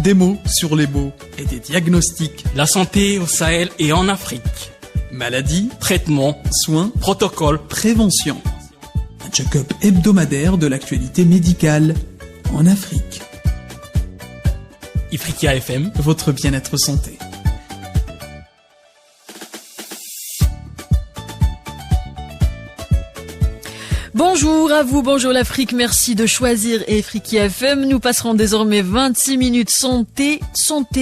Des mots sur les mots et des diagnostics. La santé au Sahel et en Afrique. Maladies, Traitement, soins, protocole. prévention. Un check-up hebdomadaire de l'actualité médicale en Afrique. Ifriqiya FM. Votre bien-être santé. Bonjour à vous, bonjour l'Afrique, merci de choisir Ifriqiya FM. Nous passerons désormais 26 minutes santé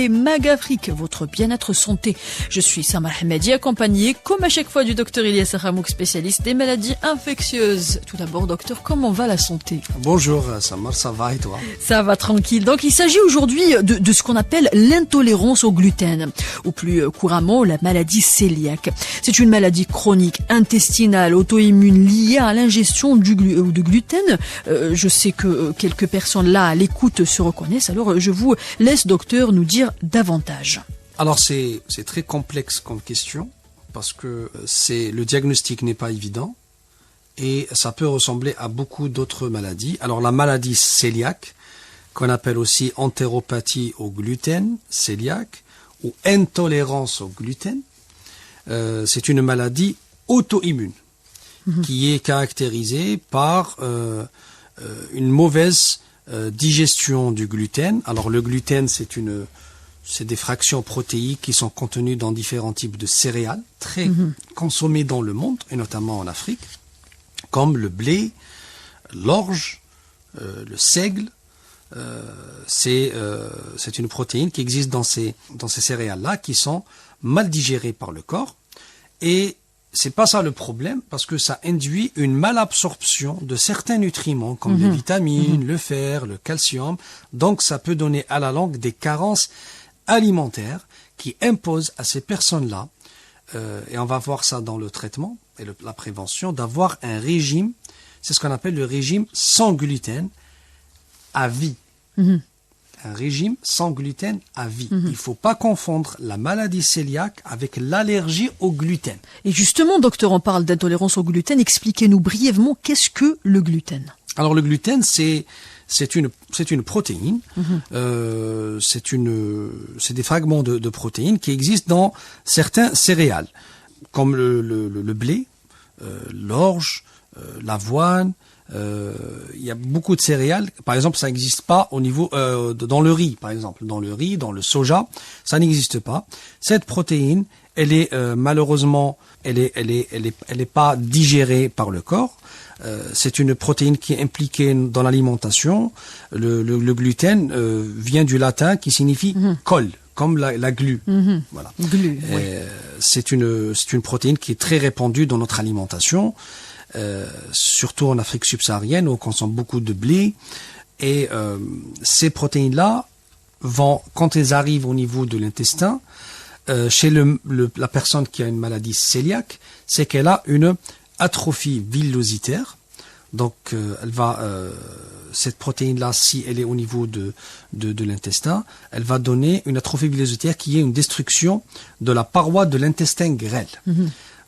Magafrique, votre bien-être santé. Je suis Samar Hamadi, accompagnée comme à chaque fois du docteur Ilyas Hamouk, spécialiste des maladies infectieuses. Tout d'abord, docteur, comment va la santé? Bonjour Samar, ça va et toi? Ça va tranquille. Donc il s'agit aujourd'hui de ce qu'on appelle l'intolérance au gluten, ou plus couramment la maladie cœliaque. C'est une maladie chronique, intestinale, auto-immune liée à l'ingestion du gluten. Je sais que quelques personnes là à l'écoute se reconnaissent, alors je vous laisse, docteur, nous dire davantage. Alors c'est très complexe comme question parce que le diagnostic n'est pas évident et ça peut ressembler à beaucoup d'autres maladies. Alors la maladie cœliaque, qu'on appelle aussi entéropathie au gluten, cœliaque, ou intolérance au gluten, c'est une maladie auto-immune qui est caractérisée par une mauvaise digestion du gluten. Alors le gluten, c'est des fractions protéiques qui sont contenues dans différents types de céréales, très consommées dans le monde, et notamment en Afrique, comme le blé, l'orge, le seigle. C'est une protéine qui existe dans ces céréales-là, qui sont mal digérées par le corps. Et c'est pas ça le problème, parce que ça induit une malabsorption de certains nutriments, comme les vitamines, le fer, le calcium. Donc ça peut donner à la longue des carences alimentaires qui imposent à ces personnes-là, et on va voir ça dans le traitement et la prévention, d'avoir un régime, c'est ce qu'on appelle le régime sans gluten à vie. Un régime sans gluten à vie. Il ne faut pas confondre la maladie cœliaque avec l'allergie au gluten. Et justement, docteur, on parle d'intolérance au gluten. Expliquez-nous brièvement qu'est-ce que le gluten? Alors le gluten, c'est une protéine. C'est des fragments de protéines qui existent dans certains céréales, comme le blé, l'orge, l'avoine. Il y a beaucoup de céréales. Par exemple, ça n'existe pas au niveau dans le riz, par exemple, dans le riz, dans le soja, ça n'existe pas. Cette protéine, elle est malheureusement, elle est pas digérée par le corps. C'est une protéine qui est impliquée dans l'alimentation. Le gluten vient du latin qui signifie colle, comme la glu. Voilà. Glu, oui. C'est une protéine qui est très répandue dans notre alimentation. Surtout en Afrique subsaharienne où on consomme beaucoup de blé, et ces protéines-là vont, quand elles arrivent au niveau de l'intestin, chez la personne qui a une maladie cœliaque, c'est qu'elle a une atrophie villositaire. Donc cette protéine-là, si elle est au niveau de l'intestin, elle va donner une atrophie villositaire qui est une destruction de la paroi de l'intestin grêle.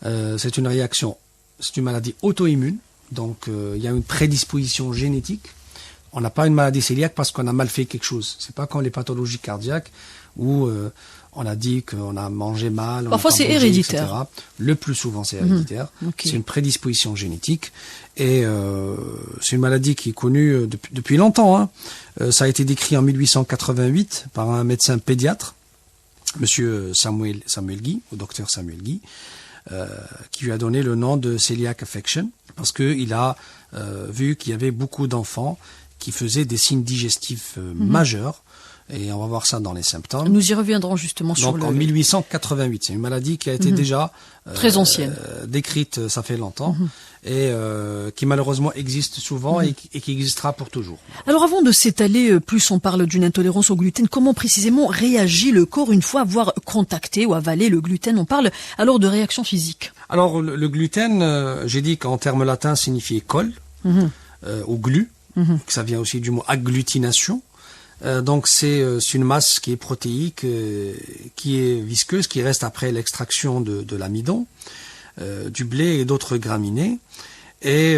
C'est une réaction. C'est une maladie auto-immune, donc il y a une prédisposition génétique. On n'a pas une maladie cœliaque parce qu'on a mal fait quelque chose. C'est pas comme les pathologies cardiaques où on a dit qu'on a mangé mal. Parfois c'est héréditaire. Etc. Le plus souvent c'est héréditaire. Okay. C'est une prédisposition génétique et c'est une maladie qui est connue depuis longtemps. Ça a été décrit en 1888 par un médecin pédiatre, Monsieur Samuel Guy, au docteur Samuel Guy. Qui lui a donné le nom de celiac affection parce qu'il a vu qu'il y avait beaucoup d'enfants qui faisaient des signes digestifs majeurs, et on va voir ça dans les symptômes. Nous y reviendrons justement sur en 1888, c'est une maladie qui a été déjà très ancienne, décrite, ça fait longtemps, et qui malheureusement existe souvent et qui existera pour toujours. Alors avant de s'étaler, plus on parle d'une intolérance au gluten, comment précisément réagit le corps une fois avoir contacté ou avalé le gluten? On parle alors de réaction physique. Alors le gluten, j'ai dit qu'en termes latins signifiait colle, ou glu, que ça vient aussi du mot agglutination. Donc c'est une masse qui est protéique, qui est visqueuse, qui reste après l'extraction de l'amidon, du blé et d'autres graminées. Et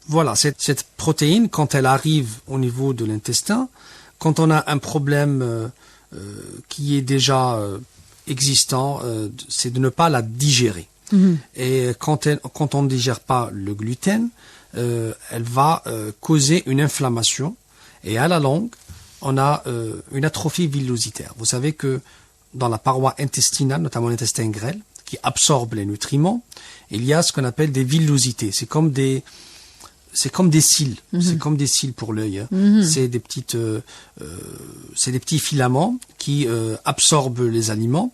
voilà, cette protéine, quand elle arrive au niveau de l'intestin, quand on a un problème qui est déjà existant, c'est de ne pas la digérer. Et quand on ne digère pas le gluten, elle va causer une inflammation. Et à la longue, on a une atrophie villositaire. Vous savez que dans la paroi intestinale, notamment l'intestin grêle, qui absorbe les nutriments, il y a ce qu'on appelle des villosités. C'est comme des cils. C'est comme des cils pour l'œil. C'est des petits filaments qui absorbent les aliments.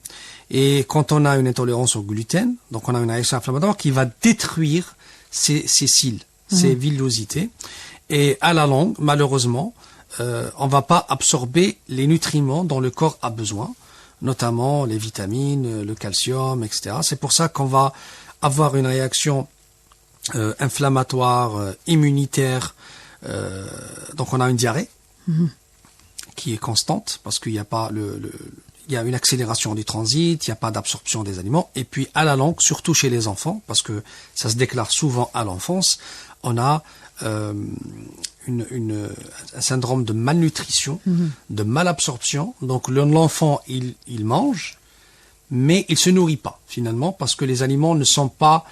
Et quand on a une intolérance au gluten, donc on a une réaction inflammatoire qui va détruire ces cils, ces villosités. Et à la longue, malheureusement, on va pas absorber les nutriments dont le corps a besoin, notamment les vitamines, le calcium, etc. C'est pour ça qu'on va avoir une réaction inflammatoire, immunitaire. Donc on a une diarrhée qui est constante parce qu'il n'y a pas il y a une accélération du transit, il n'y a pas d'absorption des aliments. Et puis à la longue, surtout chez les enfants, parce que ça se déclare souvent à l'enfance, on a un syndrome de malnutrition, de malabsorption. Donc l'enfant, il mange, mais il se nourrit pas finalement parce que les aliments ne sont pas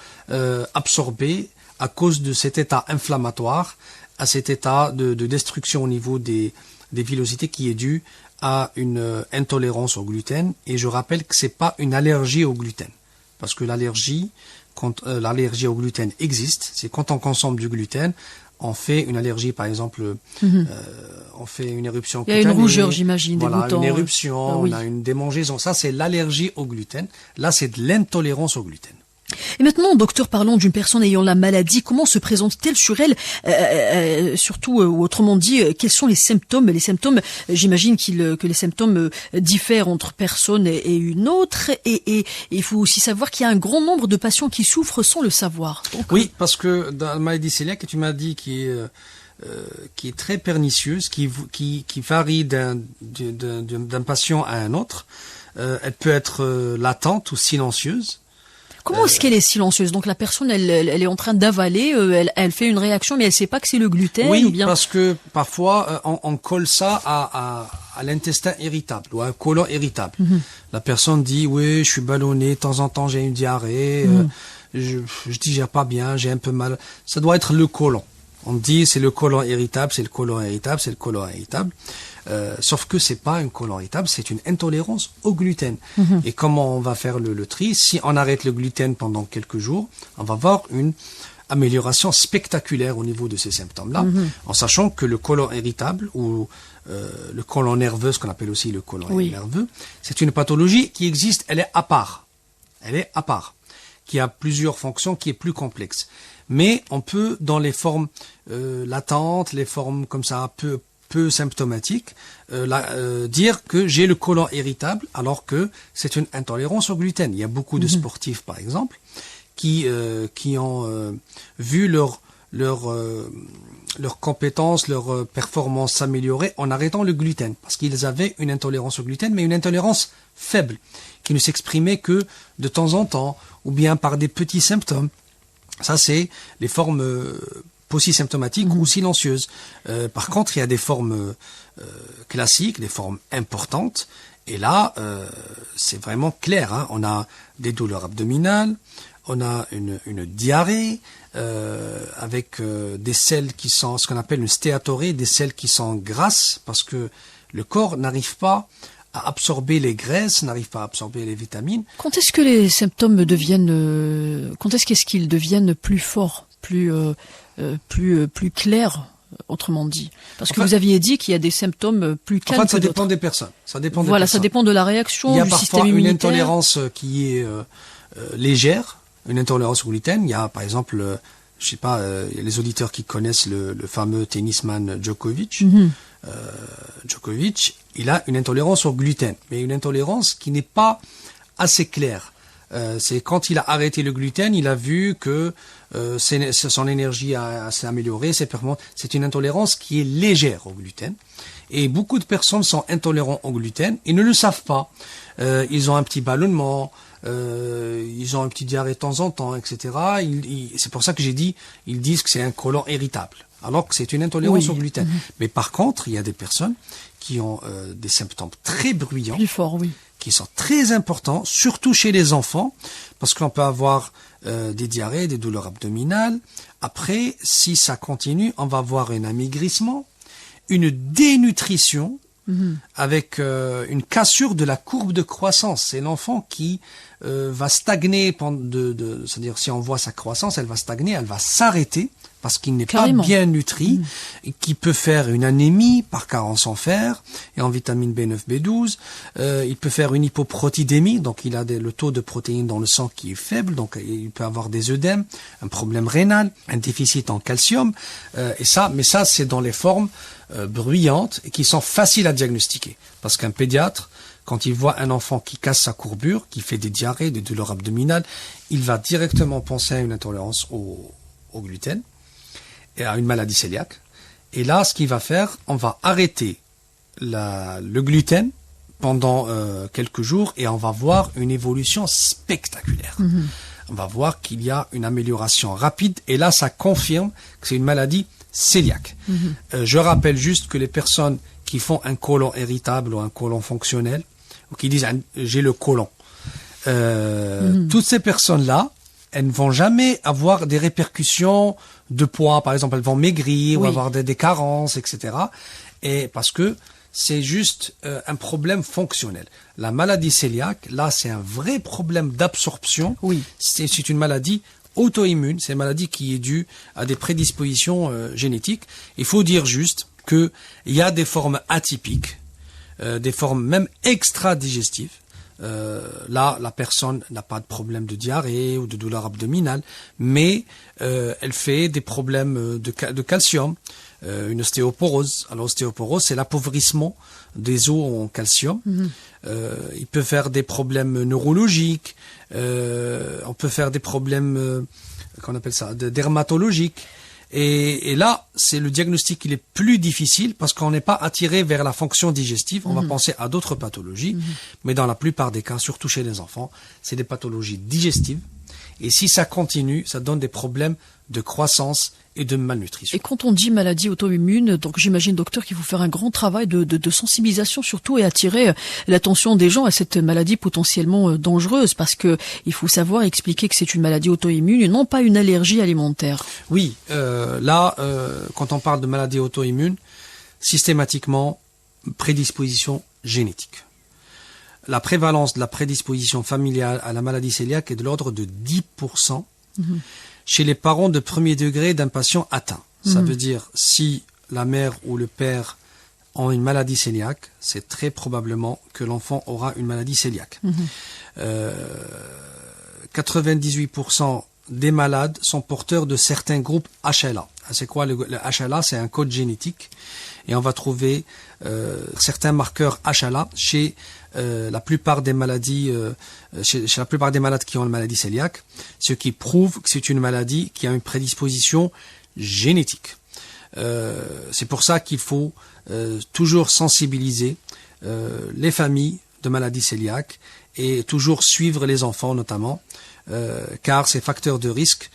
absorbés à cause de cet état inflammatoire, à cet état de destruction au niveau des villosités qui est dû à une intolérance au gluten. Et je rappelle que c'est pas une allergie au gluten, parce que l'allergie au gluten existe. C'est quand on consomme du gluten, on fait une allergie, par exemple, on fait une éruption cutanée. Il y a une rougeur, j'imagine, voilà, dégoûtant. Une éruption, Oui. on a une démangeaison. Ça, c'est l'allergie au gluten. Là, c'est de l'intolérance au gluten. Et maintenant, docteur, parlons d'une personne ayant la maladie. Comment se présente-t-elle sur elle? Surtout, ou autrement dit, quels sont les symptômes? Les symptômes, j'imagine que les symptômes diffèrent entre personne et une autre. Et il faut aussi savoir qu'il y a un grand nombre de patients qui souffrent sans le savoir. Donc, Oui, parce que dans la maladie cœliaque, tu m'as dit qui est très pernicieuse, qui varie d'un patient à un autre. Elle peut être latente ou silencieuse. comment est-ce qu'elle est silencieuse? Donc la personne, elle est en train d'avaler, elle fait une réaction, mais elle sait pas que c'est le gluten, Oui, ou bien... parce que parfois on colle ça à l'intestin irritable ou à un côlon irritable. La personne dit oui, je suis ballonné, de temps en temps j'ai une diarrhée, je digère pas bien, j'ai un peu mal. Ça doit être le côlon. On dit c'est le côlon irritable, c'est le côlon irritable, c'est le côlon irritable. Sauf que c'est pas un côlon irritable, c'est une intolérance au gluten. Et comment on va faire le tri? Si on arrête le gluten pendant quelques jours, on va voir une amélioration spectaculaire au niveau de ces symptômes-là, en sachant que le côlon irritable ou le côlon nerveux, ce qu'on appelle aussi le côlon nerveux, c'est une pathologie qui existe, elle est à part. Elle est à part, qui a plusieurs fonctions, qui est plus complexe. Mais on peut, dans les formes latentes, les formes comme ça, peu symptomatiques, dire que j'ai le côlon irritable alors que c'est une intolérance au gluten. Il y a beaucoup de sportifs, par exemple, qui ont vu leurs compétences, leurs performances s'améliorer en arrêtant le gluten, parce qu'ils avaient une intolérance au gluten, mais une intolérance faible, qui ne s'exprimait que de temps en temps, ou bien par des petits symptômes. Ça, c'est les formes polysymptomatiques ou silencieuses. Par contre, il y a des formes classiques, des formes importantes, et là, c'est vraiment clair, hein. On a des douleurs abdominales, on a une diarrhée, avec des selles qui sont ce qu'on appelle une stéatorée, des selles qui sont grasses, parce que le corps n'arrive pas à absorber les graisses, n'arrive pas à absorber les vitamines. Quand est-ce que les symptômes deviennent, quand est-ce qu'ils deviennent plus forts, plus clairs, autrement dit? Parce que vous aviez dit qu'il y a des symptômes plus calmes. En fait, ça que d'autres. dépend des personnes. Ça dépend des Voilà, personnes. ça dépend de la réaction Il y a du parfois système une immunitaire. intolérance qui est légère, une intolérance au gluten. Il y a, par exemple, je sais pas, les auditeurs qui connaissent le fameux tennisman Djokovic. Djokovic, il a une intolérance au gluten, mais une intolérance qui n'est pas assez claire. C'est quand il a arrêté le gluten, il a vu que son énergie s'est améliorée, ses performances. C'est une intolérance qui est légère au gluten. Et beaucoup de personnes sont intolérants au gluten et ne le savent pas. Ils ont un petit ballonnement, ils ont un petit diarrhée de temps en temps, etc. C'est pour ça que j'ai dit, ils disent que c'est un côlon irritable. alors que c'est une intolérance Oui. au gluten. Mais par contre, il y a des personnes qui ont des symptômes très bruyants, Plus fort, oui. qui sont très importants, surtout chez les enfants, parce qu'on peut avoir des diarrhées, des douleurs abdominales. Après, si ça continue, on va avoir un amaigrissement, une dénutrition, avec une cassure de la courbe de croissance. C'est l'enfant qui va stagner, c'est-à-dire si on voit sa croissance, elle va stagner, elle va s'arrêter parce qu'il n'est pas Carrément. bien nutri, et qui peut faire une anémie par carence en fer et en vitamine B9, B12. Il peut faire une hypoprotidémie, donc il a le taux de protéines dans le sang qui est faible, donc il peut avoir des œdèmes, un problème rénal, un déficit en calcium, mais ça c'est dans les formes bruyantes et qui sont faciles à diagnostiquer. Parce qu'un pédiatre, quand il voit un enfant qui casse sa courbure, qui fait des diarrhées, des douleurs abdominales, il va directement penser à une intolérance au gluten et à une maladie cœliaque. Et là, ce qu'il va faire, on va arrêter le gluten pendant quelques jours et on va voir une évolution spectaculaire. On va voir qu'il y a une amélioration rapide et là, ça confirme que c'est une maladie cœliaque. Je rappelle juste que les personnes qui font un côlon irritable ou un côlon fonctionnel, ou qui disent j'ai le côlon, toutes ces personnes-là, elles ne vont jamais avoir des répercussions de poids. Par exemple, elles vont maigrir ou avoir des carences, etc. Et parce que c'est juste un problème fonctionnel. La maladie cœliaque, là, c'est un vrai problème d'absorption. Oui. C'est une maladie auto-immune. C'est une maladie qui est due à des prédispositions génétiques. Il faut dire juste qu'il y a des formes atypiques, des formes même extra-digestives. Là, la personne n'a pas de problème de diarrhée ou de douleur abdominale, mais elle fait des problèmes de calcium, une ostéoporose. Alors, l'ostéoporose, c'est l'appauvrissement des os en calcium. Il peut faire des problèmes neurologiques, on peut faire des problèmes, qu'on appelle ça, dermatologiques. Et là, c'est le diagnostic qui est plus difficile parce qu'on n'est pas attiré vers la fonction digestive. On va penser à d'autres pathologies. Mais dans la plupart des cas, surtout chez les enfants, c'est des pathologies digestives. Et si ça continue, ça donne des problèmes de croissance et de malnutrition. Et quand on dit maladie auto-immune, donc j'imagine, docteur, qu'il faut faire un grand travail de sensibilisation surtout et attirer l'attention des gens à cette maladie potentiellement dangereuse, parce que il faut savoir expliquer que c'est une maladie auto-immune et non pas une allergie alimentaire. Oui, quand on parle de maladie auto-immune, systématiquement, prédisposition génétique. La prévalence de la prédisposition familiale à la maladie cœliaque est de l'ordre de 10%. Chez les parents de premier degré d'un patient atteint. Ça veut dire, si la mère ou le père ont une maladie cœliaque, c'est très probablement que l'enfant aura une maladie cœliaque. 98% des malades sont porteurs de certains groupes HLA. C'est quoi le HLA? C'est un code génétique. Et on va trouver certains marqueurs HLA chez la plupart des maladies, chez la plupart des malades qui ont une maladie cœliaque, ce qui prouve que c'est une maladie qui a une prédisposition génétique. C'est pour ça qu'il faut toujours sensibiliser les familles de maladies cœliaques et toujours suivre les enfants notamment, car ces facteurs de risque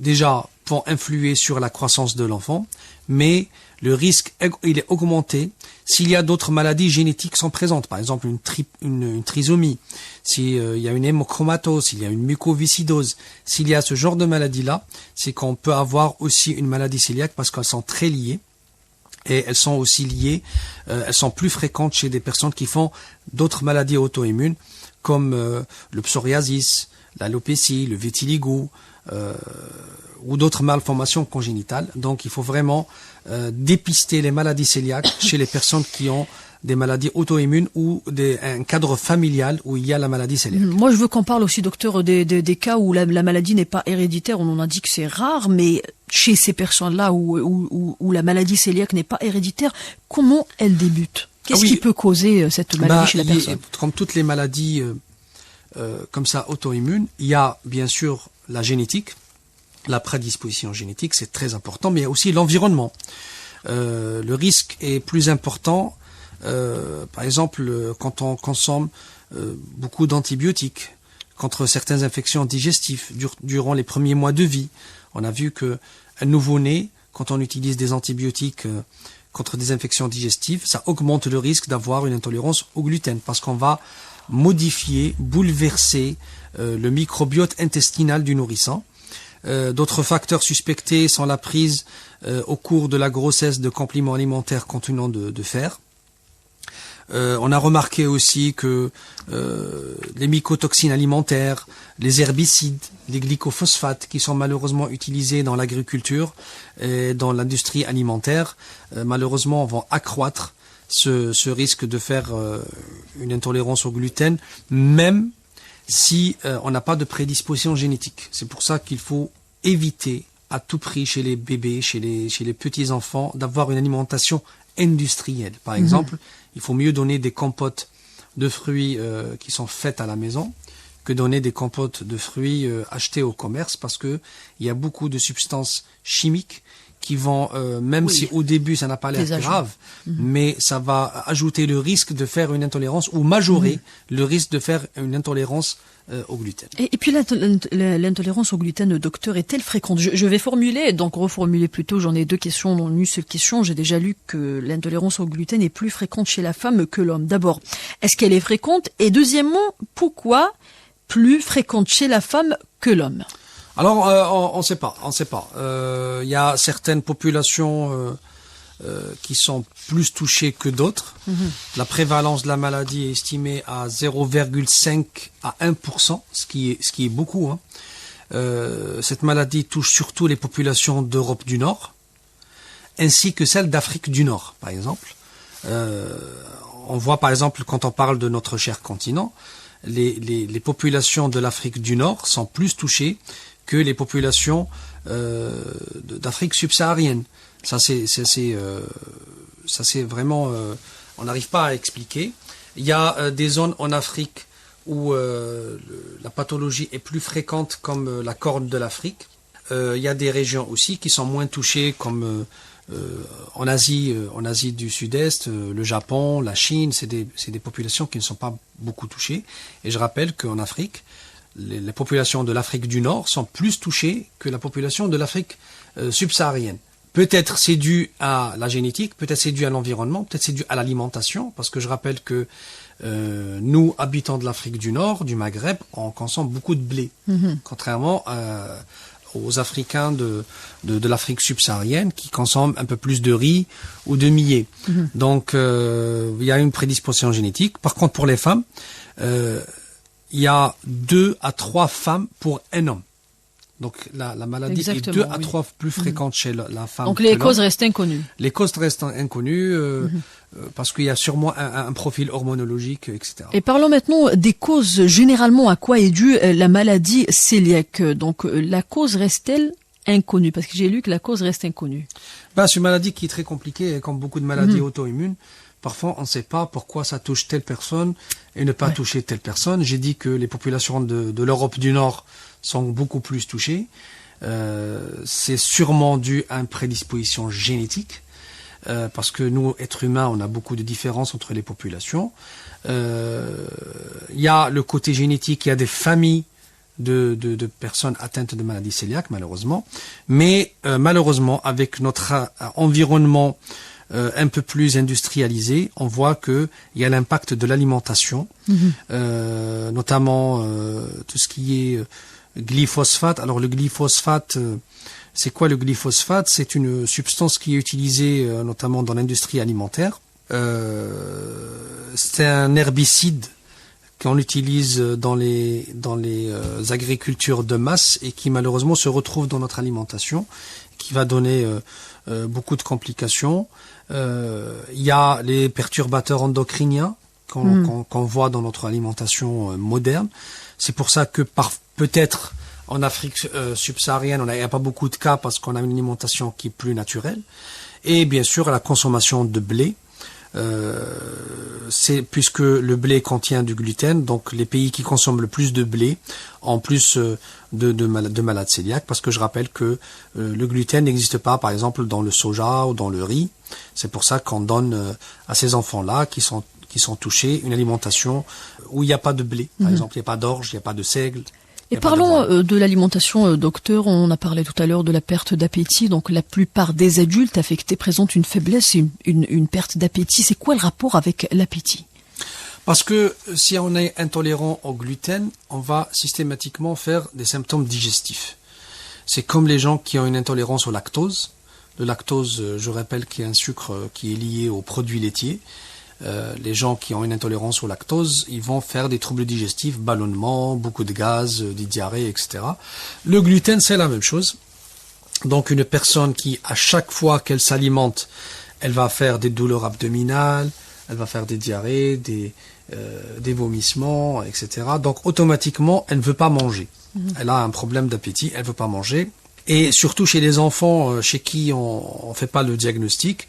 déjà vont influer sur la croissance de l'enfant, mais le risque il est augmenté s'il y a d'autres maladies génétiques qui sont présentes, par exemple une trisomie, s'il y a une hémochromatose, s'il y a une mucoviscidose, s'il y a ce genre de maladie-là, c'est qu'on peut avoir aussi une maladie cœliaque parce qu'elles sont très liées. Et elles sont aussi liées, elles sont plus fréquentes chez des personnes qui font d'autres maladies auto-immunes, comme le psoriasis, l'alopécie, le vitiligo, ou d'autres malformations congénitales. Donc il faut vraiment dépister les maladies cœliaques chez les personnes qui ont des maladies auto-immunes ou un cadre familial où il y a la maladie cœliaque. Moi, je veux qu'on parle aussi, docteur, des cas où la maladie n'est pas héréditaire. On en a dit que c'est rare, mais chez ces personnes-là où la maladie cœliaque n'est pas héréditaire, comment elle débute? Qu'est-ce qui peut causer cette maladie chez la personne? Comme toutes les maladies comme ça auto-immunes, il y a bien sûr la génétique, la prédisposition génétique, c'est très important, mais il y a aussi l'environnement. Le risque est plus important. Par exemple, quand on consomme beaucoup d'antibiotiques contre certaines infections digestives durant les premiers mois de vie, on a vu que un nouveau-né, quand on utilise des antibiotiques contre des infections digestives, ça augmente le risque d'avoir une intolérance au gluten parce qu'on va modifier, bouleverser le microbiote intestinal du nourrisson. D'autres facteurs suspectés sont la prise au cours de la grossesse de compléments alimentaires contenant de fer. On a remarqué aussi que les mycotoxines alimentaires, les herbicides, les glycophosphates qui sont malheureusement utilisés dans l'agriculture et dans l'industrie alimentaire, malheureusement vont accroître ce risque de faire une intolérance au gluten, même si on n'a pas de prédisposition génétique. C'est pour ça qu'il faut éviter à tout prix chez les bébés, chez les petits enfants, d'avoir une alimentation industrielle. Par exemple, il faut mieux donner des compotes de fruits qui sont faites à la maison que donner des compotes de fruits achetés au commerce, parce que il y a beaucoup de substances chimiques qui vont, même si au début ça n'a pas l'air grave, mais ça va ajouter le risque de faire une intolérance ou majorer le risque de faire une intolérance au gluten. Et puis l'intolérance au gluten, docteur, est-elle fréquente? Je vais reformuler plutôt, j'en ai deux questions, non une seule question. J'ai déjà lu que l'intolérance au gluten est plus fréquente chez la femme que l'homme. D'abord, est-ce qu'elle est fréquente? Et deuxièmement, pourquoi plus fréquente chez la femme que l'homme? Alors, on sait pas. Il y a certaines populations qui sont plus touchées que d'autres. La prévalence de la maladie est estimée à 0,5 à 1%, ce qui est beaucoup. Cette maladie touche surtout les populations d'Europe du Nord, ainsi que celles d'Afrique du Nord, par exemple. On voit, par exemple, quand on parle de notre cher continent, les populations de l'Afrique du Nord sont plus touchées que les populations d'Afrique subsaharienne. Ça c'est vraiment, on n'arrive pas à expliquer. Il y a des zones en Afrique où la pathologie est plus fréquente, comme la Corne de l'Afrique. Il y a des régions aussi qui sont moins touchées, comme en Asie du Sud-Est, le Japon, la Chine. C'est des populations qui ne sont pas beaucoup touchées. Et je rappelle qu'en Afrique, les populations de l'Afrique du Nord sont plus touchées que la population de l'Afrique subsaharienne. Peut-être c'est dû à la génétique, peut-être c'est dû à l'environnement, peut-être c'est dû à l'alimentation, parce que je rappelle que nous, habitants de l'Afrique du Nord, du Maghreb, on consomme beaucoup de blé, contrairement aux Africains de l'Afrique subsaharienne qui consomment un peu plus de riz ou de millet. Donc il y a une prédisposition génétique. Par contre, pour les femmes, il y a 2 à 3 femmes pour un homme. Donc la maladie est 2 à 3 plus fréquente chez la femme. Donc les causes restent inconnues. Les causes restent inconnues parce qu'il y a sûrement un profil hormonologique, etc. Et parlons maintenant des causes. Généralement, à quoi est due la maladie cœliaque? Donc la cause reste-t-elle inconnue? Parce que j'ai lu que la cause reste inconnue. C'est une maladie qui est très compliquée, comme beaucoup de maladies auto-immunes. Parfois, on ne sait pas pourquoi ça touche telle personne et ne pas toucher telle personne. J'ai dit que les populations de l'Europe du Nord sont beaucoup plus touchées. C'est sûrement dû à une prédisposition génétique, parce que nous, êtres humains, on a beaucoup de différences entre les populations. Il y a le côté génétique, il y a des familles de personnes atteintes de maladie cœliaque, malheureusement. Mais malheureusement, avec notre environnement un peu plus industrialisé, on voit que il y a l'impact de l'alimentation, notamment tout ce qui est glyphosate. Alors le glyphosate, c'est quoi le glyphosate? C'est une substance qui est utilisée notamment dans l'industrie alimentaire. C'est un herbicide qu'on utilise dans les agricultures de masse et qui malheureusement se retrouve dans notre alimentation, qui va donner beaucoup de complications. Il y a les perturbateurs endocriniens qu'on voit dans notre alimentation moderne. C'est pour ça que peut-être en Afrique subsaharienne, il n'y a pas beaucoup de cas parce qu'on a une alimentation qui est plus naturelle. Et bien sûr, la consommation de blé. C'est puisque le blé contient du gluten, donc les pays qui consomment le plus de blé ont plus de malades cœliaques, parce que je rappelle que le gluten n'existe pas, par exemple, dans le soja ou dans le riz. C'est pour ça qu'on donne à ces enfants-là qui sont touchés une alimentation où il n'y a pas de blé, par exemple, il n'y a pas d'orge, il n'y a pas de seigle. Et parlons de l'alimentation, docteur. On a parlé tout à l'heure de la perte d'appétit. Donc la plupart des adultes affectés présentent une faiblesse et une perte d'appétit. C'est quoi le rapport avec l'appétit? Parce que si on est intolérant au gluten, on va systématiquement faire des symptômes digestifs. C'est comme les gens qui ont une intolérance au lactose. Le lactose, je rappelle, qui est un sucre qui est lié aux produits laitiers. Les gens qui ont une intolérance au lactose, ils vont faire des troubles digestifs, ballonnements, beaucoup de gaz, des diarrhées, etc. Le gluten, c'est la même chose. Donc une personne qui, à chaque fois qu'elle s'alimente, elle va faire des douleurs abdominales, elle va faire des diarrhées, des vomissements, etc. Donc automatiquement, elle ne veut pas manger. Elle a un problème d'appétit, elle ne veut pas manger. Et surtout chez les enfants chez qui on ne fait pas le diagnostic,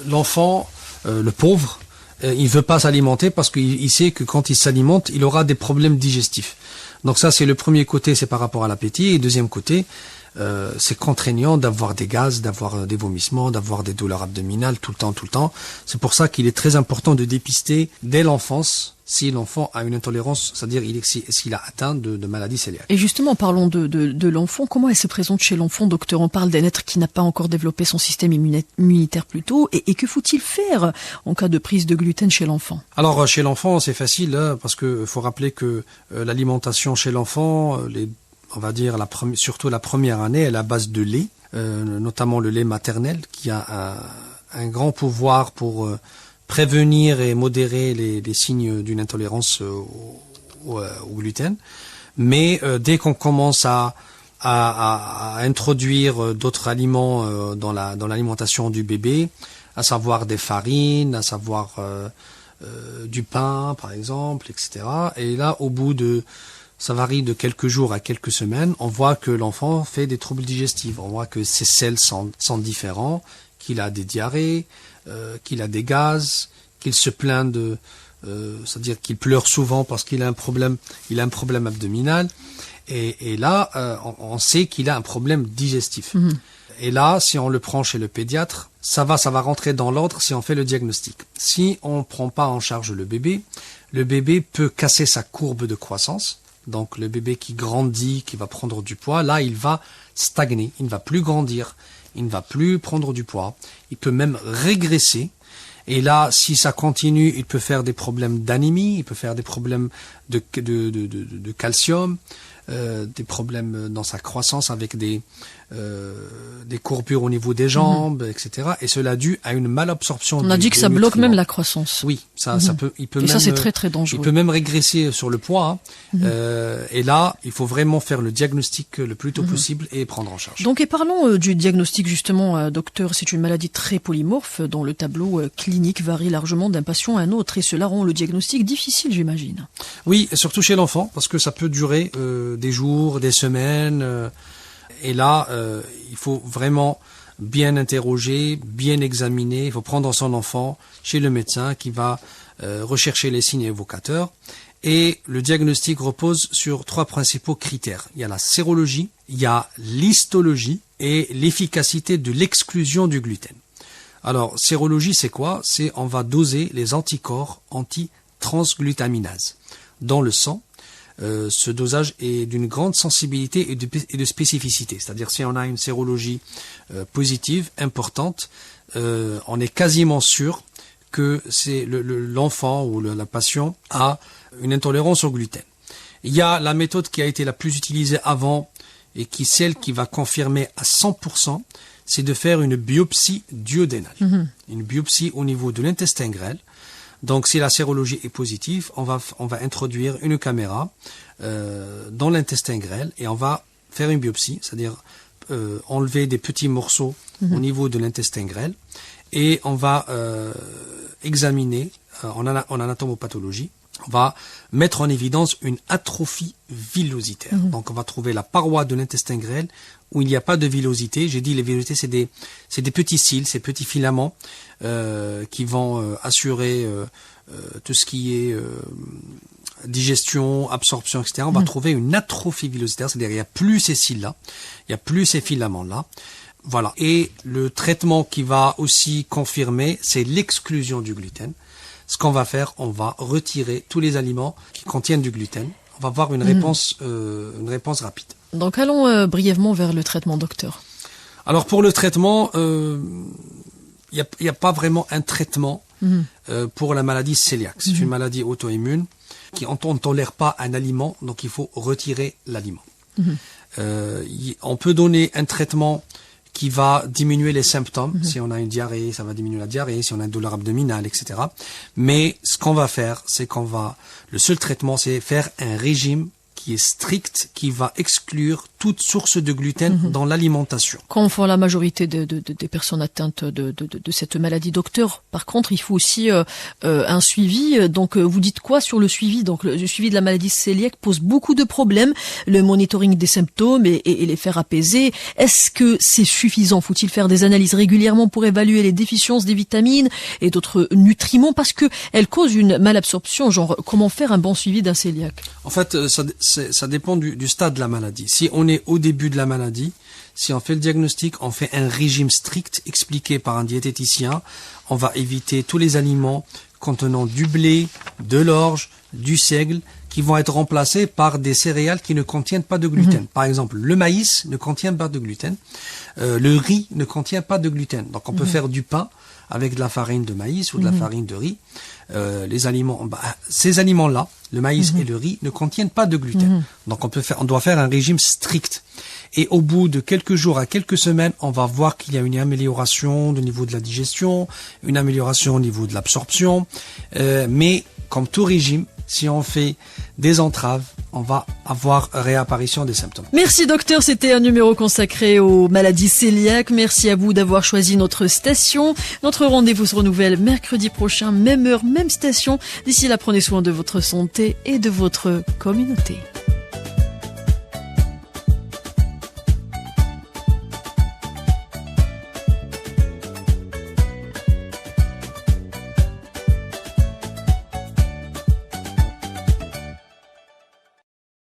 l'enfant, le pauvre, il veut pas s'alimenter parce qu'il sait que quand il s'alimente, il aura des problèmes digestifs. Donc ça, c'est le premier côté, c'est par rapport à l'appétit. Et deuxième côté, c'est contraignant d'avoir des gaz, d'avoir des vomissements, d'avoir des douleurs abdominales tout le temps. C'est pour ça qu'il est très important de dépister dès l'enfance si l'enfant a une intolérance, c'est-à-dire s'il a atteint de maladie cœliaque. Et justement, parlons de l'enfant. Comment elle se présente chez l'enfant, docteur? On parle d'un être qui n'a pas encore développé son système immunitaire plus tôt. Et que faut-il faire en cas de prise de gluten chez l'enfant? Alors, chez l'enfant, c'est facile, parce que faut rappeler que l'alimentation chez l'enfant, on va dire surtout la première année, elle est à base de lait, notamment le lait maternel, qui a un grand pouvoir pour prévenir et modérer les signes d'une intolérance au gluten. Mais dès qu'on commence à introduire d'autres aliments dans l'alimentation du bébé, à savoir des farines, à savoir du pain par exemple, etc. Et là, ça varie de quelques jours à quelques semaines, on voit que l'enfant fait des troubles digestifs, on voit que ses selles sont différents, qu'il a des diarrhées, qu'il a des gaz, qu'il se plaint c'est-à-dire qu'il pleure souvent parce qu'il a un problème abdominal, et là, on sait qu'il a un problème digestif. Mmh. Et là, si on le prend chez le pédiatre, ça va rentrer dans l'ordre si on fait le diagnostic. Si on ne prend pas en charge le bébé peut casser sa courbe de croissance. Donc le bébé qui grandit, qui va prendre du poids, là il va stagner, il ne va plus grandir, il ne va plus prendre du poids, il peut même régresser. Et là, si ça continue, il peut faire des problèmes d'anémie, il peut faire des problèmes de calcium, des problèmes dans sa croissance avec des courbures au niveau des jambes, etc. Et cela dû à une malabsorption. On a dit que ça bloque même la croissance. Oui, ça peut. Il peut et même, ça c'est très très dangereux. Il peut même régresser sur le poids. Et là, il faut vraiment faire le diagnostic le plus tôt possible et prendre en charge. Donc, et parlons du diagnostic justement, docteur. C'est une maladie très polymorphe dont le tableau clinique varie largement d'un patient à un autre, et cela rend le diagnostic difficile, j'imagine. Oui, surtout chez l'enfant, parce que ça peut durer des jours, des semaines. Et là, il faut vraiment bien interroger, bien examiner. Il faut prendre son enfant chez le médecin qui va rechercher les signes évocateurs. Et le diagnostic repose sur 3 principaux critères. Il y a la sérologie, il y a l'histologie et l'efficacité de l'exclusion du gluten. Alors, sérologie, c'est quoi? C'est on va doser les anticorps anti-transglutaminase dans le sang. Ce dosage est d'une grande sensibilité et de spécificité. C'est-à-dire si on a une sérologie positive, importante, on est quasiment sûr que c'est l'enfant ou la patient a une intolérance au gluten. Il y a la méthode qui a été la plus utilisée avant et qui celle qui va confirmer à 100%, c'est de faire une biopsie duodénale. Une biopsie au niveau de l'intestin grêle. Donc, si la sérologie est positive, on va introduire une caméra dans l'intestin grêle et on va faire une biopsie, c'est-à-dire enlever des petits morceaux au niveau de l'intestin grêle, et on va examiner en anatomopathologie, on va mettre en évidence une atrophie villositaire. Donc, on va trouver la paroi de l'intestin grêle où il n'y a pas de villosité. J'ai dit les villosités, c'est des petits cils, ces petits filaments qui vont assurer tout ce qui est digestion, absorption, etc. On va trouver une atrophie villositaire, c'est-à-dire il n'y a plus ces cils-là, il n'y a plus ces filaments-là. Voilà. Et le traitement qui va aussi confirmer, c'est l'exclusion du gluten. Ce qu'on va faire, on va retirer tous les aliments qui contiennent du gluten. on va avoir une réponse rapide. Donc allons brièvement vers le traitement, docteur. Alors pour le traitement, il y a pas vraiment un traitement pour la maladie cœliaque. C'est une maladie auto-immune on ne tolère pas un aliment, donc il faut retirer l'aliment. On peut donner un traitement qui va diminuer les symptômes. Si on a une diarrhée, ça va diminuer la diarrhée. Si on a une douleur abdominale, etc. Mais ce qu'on va faire, le seul traitement, c'est faire un régime qui est strict, qui va exclure toute source de gluten dans l'alimentation. Comme font la majorité des personnes atteintes de cette maladie, docteur. Par contre, il faut aussi un suivi. Donc, vous dites quoi sur le suivi? Donc, le suivi de la maladie cœliaque pose beaucoup de problèmes. Le monitoring des symptômes et les faire apaiser. Est-ce que c'est suffisant? Faut-il faire des analyses régulièrement pour évaluer les déficiences des vitamines et d'autres nutriments parce que elles causent une malabsorption? Genre, comment faire un bon suivi d'un cœliaque? En fait, ça dépend du stade de la maladie. Si on est au début de la maladie, si on fait le diagnostic, on fait un régime strict expliqué par un diététicien. On va éviter tous les aliments contenant du blé, de l'orge, du seigle, qui vont être remplacés par des céréales qui ne contiennent pas de gluten. Par exemple, le maïs ne contient pas de gluten. Le riz ne contient pas de gluten. Donc on peut faire du pain avec de la farine de maïs ou de la farine de riz. Ces aliments-là, le maïs et le riz, ne contiennent pas de gluten. Donc on doit faire un régime strict. Et au bout de quelques jours à quelques semaines, on va voir qu'il y a une amélioration au niveau de la digestion, une amélioration au niveau de l'absorption. Mais comme tout régime, si on fait des entraves, on va avoir réapparition des symptômes. Merci docteur, c'était un numéro consacré aux maladies cœliaques. Merci à vous d'avoir choisi notre station. Notre rendez-vous se renouvelle mercredi prochain, même heure, même station. D'ici là, prenez soin de votre santé et de votre communauté.